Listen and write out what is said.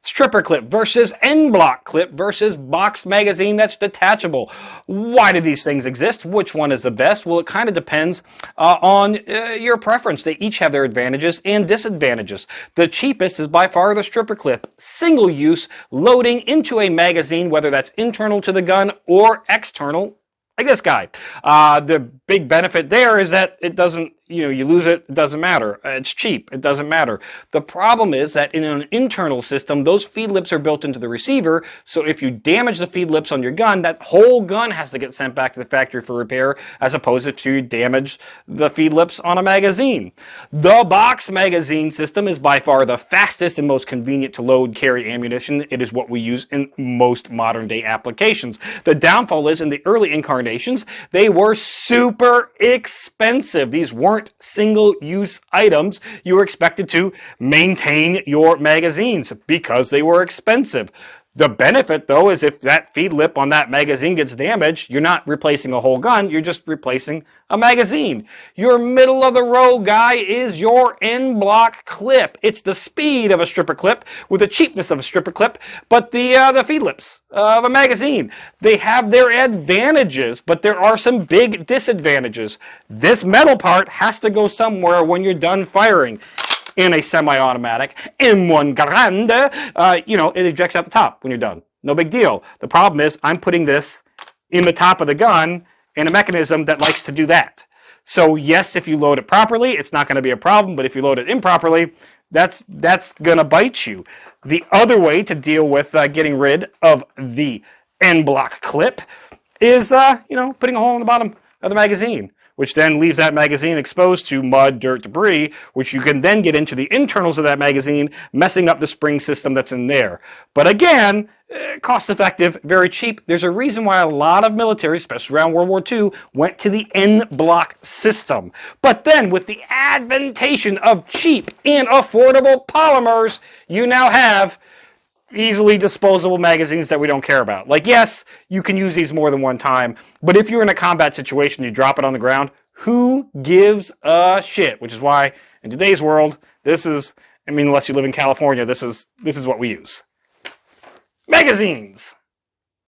Stripper clip versus N-block clip versus box magazine that's detachable. Why do these things exist? Which one is the best? Well, it kind of depends on your preference. They each have their advantages and disadvantages. The cheapest is by far the stripper clip. Single use, loading into a magazine, whether that's internal to the gun or external, like this guy. The big benefit there is that it doesn't, you lose it, it doesn't matter. It's cheap, it doesn't matter. The problem is that in an internal system, those feed lips are built into the receiver, so if you damage the feed lips on your gun, that whole gun has to get sent back to the factory for repair, as opposed to if you damage the feed lips on a magazine. The box magazine system is by far the fastest and most convenient to load, carry ammunition. It is what we use in most modern day applications. The downfall is, in the early incarnations, they were super expensive. These weren't single-use items. You were expected to maintain your magazines because they were expensive. The benefit, though, is if that feed lip on that magazine gets damaged, you're not replacing a whole gun, you're just replacing a magazine. Your middle-of-the-road guy is your N-block clip. It's the speed of a stripper clip with the cheapness of a stripper clip, but the feed lips of a magazine. They have their advantages, but there are some big disadvantages. This metal part has to go somewhere when you're done firing. In a semi-automatic M1 Grande, it ejects out the top when you're done. No big deal. The problem is I'm putting this in the top of the gun in a mechanism that likes to do that. So yes, if you load it properly, it's not going to be a problem, but if you load it improperly, that's going to bite you. The other way to deal with getting rid of the N-block clip is, putting a hole in the bottom of the magazine, which then leaves that magazine exposed to mud, dirt, debris, which you can then get into the internals of that magazine, messing up the spring system that's in there. But again, cost effective, very cheap. There's a reason why a lot of militaries, especially around World War II, went to the N-block system. But then, with the advantation of cheap and affordable polymers, you now have easily disposable magazines that we don't care about. Like, yes, you can use these more than one time, but if you're in a combat situation, you drop it on the ground, who gives a shit? Which is why, in today's world, unless you live in California, this is what we use. Magazines!